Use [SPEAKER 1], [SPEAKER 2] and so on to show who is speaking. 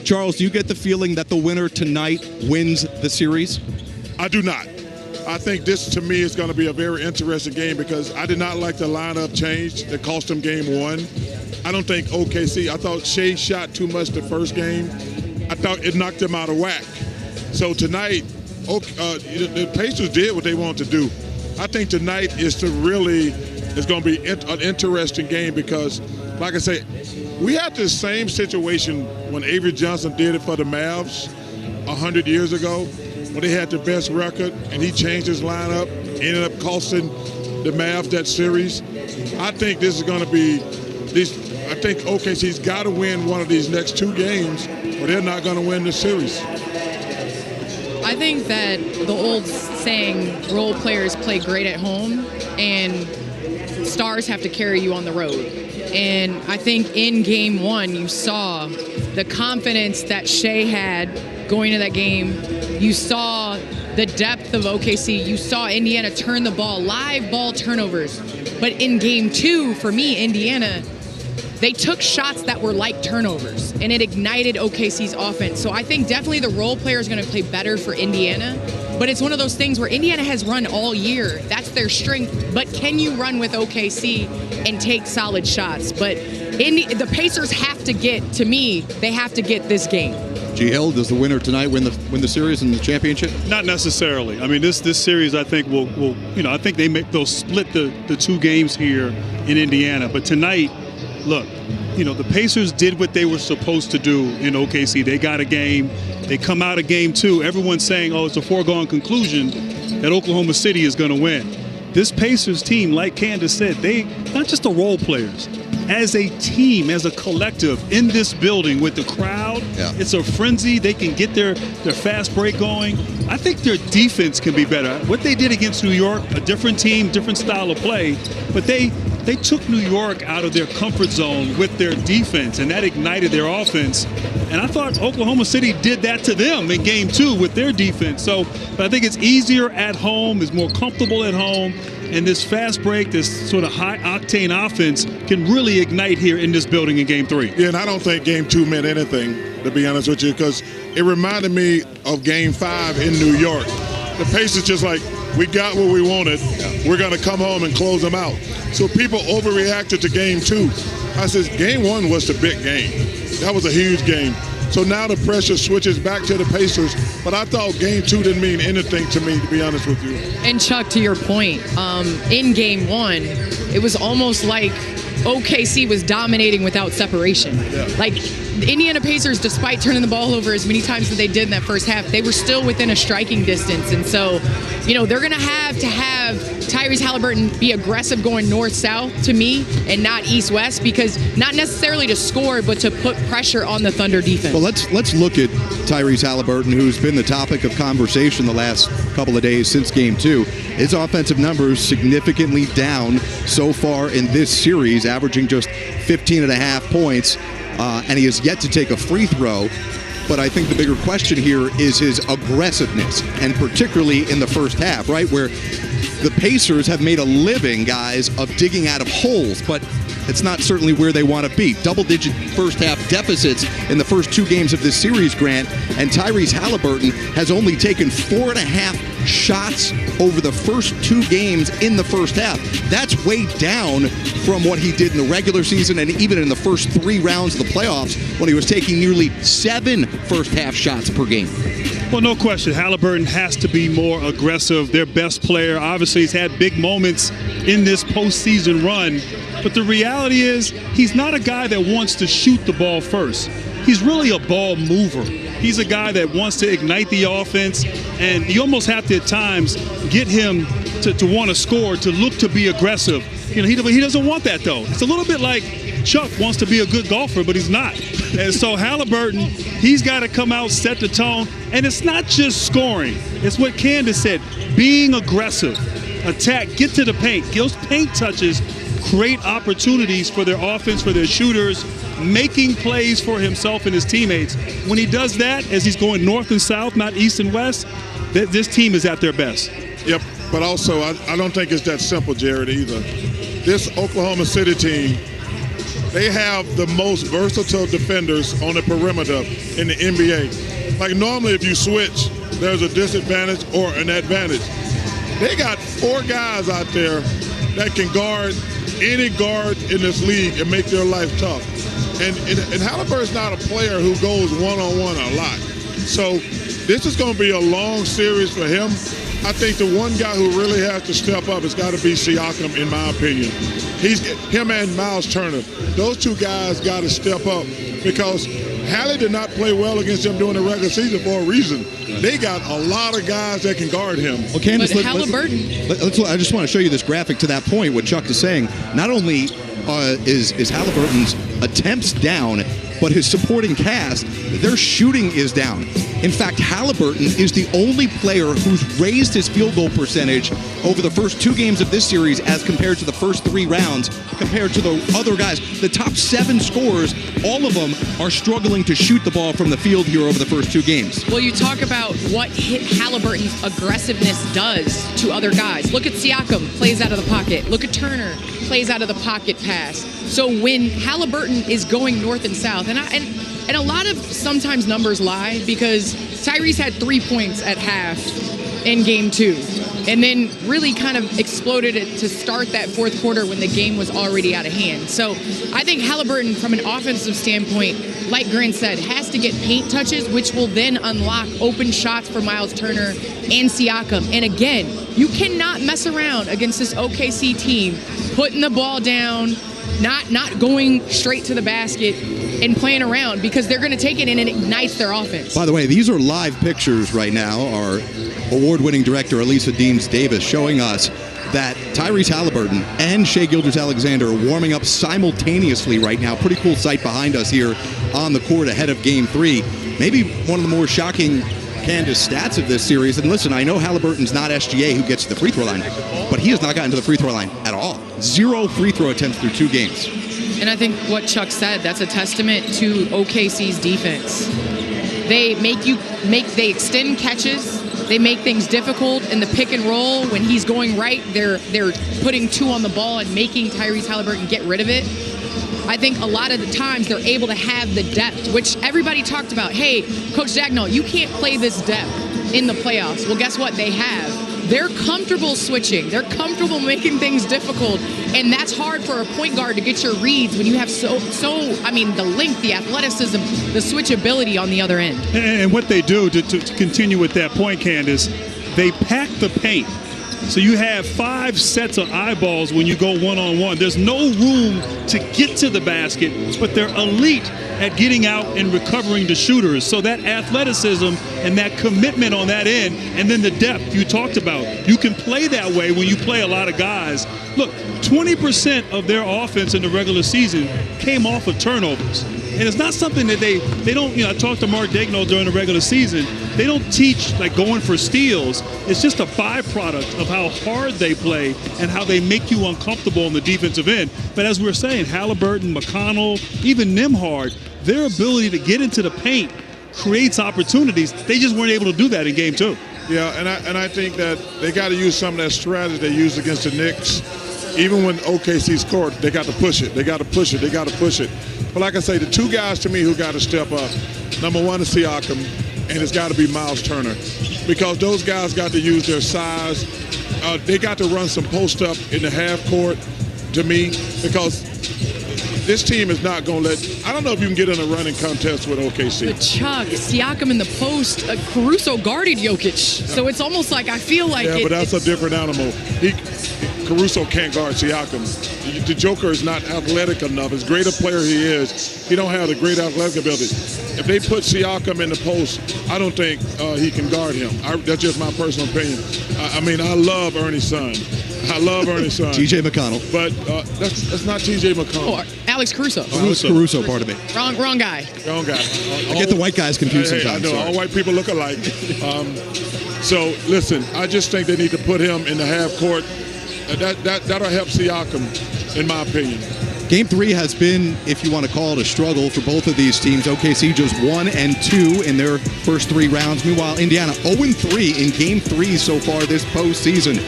[SPEAKER 1] Charles, do you get the feeling that the winner tonight wins the series?
[SPEAKER 2] I do not. I think this, to me, is going to be a very interesting game because I did not like the lineup change that cost them game one. I don't think OKC, I thought Shea shot too much the first game. I thought it knocked them out of whack. So tonight, the Pacers did what they wanted to do. I think tonight is going to be an interesting game because, like I say, we had the same situation when Avery Johnson did it for the Mavs 100 years ago when they had the best record and he changed his lineup, ended up costing the Mavs that series. I think this is going to be I think OKC's got to win one of these next two games or they're not going to win the series.
[SPEAKER 3] I think that the old saying, role players play great at home and stars have to carry you on the road. And I think in game one, you saw the confidence that Shea had going into that game. You saw the depth of OKC. You saw Indiana turn the ball, live ball turnovers. But in game two, for me, Indiana, they took shots that were like turnovers, and it ignited OKC's offense. So I think definitely the role player is going to play better for Indiana. But it's one of those things where Indiana has run all year. That's their strength. But can you run with OKC and take solid shots? But the Pacers have to get, to me, they have to get this game.
[SPEAKER 1] G. Hill, does the winner tonight win the series and the championship?
[SPEAKER 4] Not necessarily. I mean, this series, I think will I think they'll split the two games here in Indiana. But tonight, look, the Pacers did what they were supposed to do in OKC. They got a game. They come out of game two. Everyone's saying, it's a foregone conclusion that Oklahoma City is going to win. This Pacers team, like Candace said, they not just the role players. As a team, as a collective in this building with the crowd, It's a frenzy. They can get their fast break going. I think their defense can be better. What they did against New York, a different team, different style of play, but they took New York out of their comfort zone with their defense, and that ignited their offense. And I thought Oklahoma City did that to them in game two with their defense. But I think it's easier at home, it's more comfortable at home, and this fast break, this sort of high-octane offense can really ignite here in this building in game three.
[SPEAKER 2] Yeah, and I don't think game two meant anything, to be honest with you, because it reminded me of game five in New York. The Pacers just like, we got what we wanted. We're going to come home and close them out. So people overreacted to game two. I said, game one was the big game. That was a huge game. So now the pressure switches back to the Pacers. But I thought game two didn't mean anything to me, to be honest with you.
[SPEAKER 3] And Chuck, to your point, in game one, it was almost like OKC was dominating without separation.
[SPEAKER 2] Yeah.
[SPEAKER 3] Like, the Indiana Pacers, despite turning the ball over as many times as they did in that first half, they were still within a striking distance. And so, they're going to have Tyrese Halliburton be aggressive going north-south to me and not east-west, because not necessarily to score, but to put pressure on the Thunder defense.
[SPEAKER 1] Well, let's look at Tyrese Halliburton, who's been the topic of conversation the last couple of days since game two. His offensive numbers significantly down so far in this series, averaging just 15.5 points. And he has yet to take a free throw. But I think the bigger question here is his aggressiveness, and particularly in the first half, right, where the Pacers have made a living, guys, of digging out of holes, but it's not certainly where they want to be. Double-digit first-half deficits in the first two games of this series, Grant, and Tyrese Halliburton has only taken 4.5 shots over the first two games in the first half. That's way down from what he did in the regular season and even in the first three rounds of the playoffs when he was taking nearly 7 first-half shots per game.
[SPEAKER 4] Well, no question. Halliburton has to be more aggressive. Their best player. Obviously, he's had big moments in this postseason run. But the reality is he's not a guy that wants to shoot the ball first. He's really a ball mover. He's a guy that wants to ignite the offense, and you almost have to at times get him to want to score, to look to be aggressive. He doesn't want that, though. It's a little bit like Chuck wants to be a good golfer, but he's not. And so Halliburton, he's got to come out, set the tone. And it's not just scoring. It's what Candace said, being aggressive, attack, get to the paint. Those paint touches create opportunities for their offense, for their shooters, making plays for himself and his teammates. When he does that, as he's going north and south, not east and west, this team is at their best.
[SPEAKER 2] Yep, but also I don't think it's that simple, Jared, either. This Oklahoma City team, they have the most versatile defenders on the perimeter in the NBA. Like normally if you switch, there's a disadvantage or an advantage. They got 4 guys out there that can guard any guard in this league and make their life tough. And Halliburton's not a player who goes one-on-one a lot. So this is going to be a long series for him. I think the one guy who really has to step up has got to be Siakam, in my opinion. Him and Miles Turner. Those 2 guys got to step up because Halle did not play well against them during the regular season for a reason. They got a lot of guys that can guard him.
[SPEAKER 1] Well, Candace,
[SPEAKER 3] but Halliburton.
[SPEAKER 1] I just want to show you this graphic to that point, what Chuck is saying. Not only is Halliburton's attempts down, but his supporting cast, their shooting is down. In fact, Halliburton is the only player who's raised his field goal percentage over the first 2 games of this series as compared to the first 3 rounds, compared to the other guys. The top 7 scorers, all of them are struggling to shoot the ball from the field here over the first 2 games.
[SPEAKER 3] Well, you talk about what Halliburton's aggressiveness does to other guys. Look at Siakam, plays out of the pocket. Look at Turner, plays out of the pocket pass. So when Halliburton is going north and south, and a lot of sometimes numbers lie because Tyrese had 3 points at half in game 2 and then really kind of exploded it to start that 4th quarter when the game was already out of hand. So I think Halliburton, from an offensive standpoint, like Grant said, has to get paint touches, which will then unlock open shots for Miles Turner and Siakam. And again, you cannot mess around against this OKC team, putting the ball down, not going straight to the basket and playing around, because they're going to take it and it ignites their offense.
[SPEAKER 1] By the way, these are live pictures right now. Our award-winning director, Elisa Deems-Davis, showing us that Tyrese Halliburton and Shai Gilgeous-Alexander are warming up simultaneously right now. Pretty cool sight behind us here on the court ahead of Game 3. Maybe one of the more shocking Candace stats of this series. And listen, I know Halliburton's not SGA who gets to the free throw line, but he has not gotten to the free throw line at all. 0 free throw attempts through 2 games.
[SPEAKER 3] And I think what Chuck said, that's a testament to OKC's defense. They they extend catches, they make things difficult in the pick and roll. When he's going right, they're putting 2 on the ball and making Tyrese Halliburton get rid of it. I think a lot of the times they're able to have the depth, which everybody talked about. Hey, Coach Dagnall, you can't play this depth in the playoffs. Well, guess what? They have. They're comfortable switching. They're comfortable making things difficult. And that's hard for a point guard to get your reads when you have the length, the athleticism, the switchability on the other end.
[SPEAKER 4] And what they do, to continue with that point, Candace, they pack the paint. So you have 5 sets of eyeballs when you go one-on-one. There's no room to get to the basket, but they're elite at getting out and recovering the shooters. So that athleticism and that commitment on that end, and then the depth you talked about, you can play that way when you play a lot of guys. Look, 20% of their offense in the regular season came off of turnovers. And it's not something that they don't, I talked to Mark Daigneault during the regular season. They don't teach like going for steals. It's just a byproduct of how hard they play and how they make you uncomfortable on the defensive end. But as we were saying, Halliburton, McConnell, even Nembhard, their ability to get into the paint creates opportunities. They just weren't able to do that in Game 2.
[SPEAKER 2] Yeah, and I think that they got to use some of that strategy they used against the Knicks. Even when OKC scored, they got to push it. They got to push it. They got to push it. But like I say, the 2 guys to me who got to step up, number 1 is Siakam, and it's got to be Miles Turner, because those guys got to use their size. They got to run some post up in the half court to me, because this team is not going to let – I don't know if you can get in a running contest with OKC.
[SPEAKER 3] But Chuck, Siakam in the post, Caruso guarded Jokic. So it's almost like I feel like
[SPEAKER 2] yeah, but that's a different animal. Caruso can't guard Siakam. The Joker is not athletic enough. As great a player he is, he don't have the great athletic ability. If they put Siakam in the post, I don't think he can guard him. That's just my personal opinion. I love Ernie's son. I love Ernie's son.
[SPEAKER 1] TJ McConnell.
[SPEAKER 2] But that's not TJ McConnell.
[SPEAKER 3] Oh, Alex Caruso.
[SPEAKER 1] Alex Caruso, pardon me.
[SPEAKER 3] Wrong guy.
[SPEAKER 2] Wrong guy.
[SPEAKER 1] I get the white guys confused
[SPEAKER 2] Hey,
[SPEAKER 1] sometimes.
[SPEAKER 2] I know, all white people look alike. So, listen, I just think they need to put him in the half court. That'll help Siakam, in my opinion.
[SPEAKER 1] Game 3 has been, if you want to call it, a struggle for both of these teams. OKC just 1-2 in their first 3 rounds. Meanwhile, Indiana 0-3 in Game 3 so far this postseason.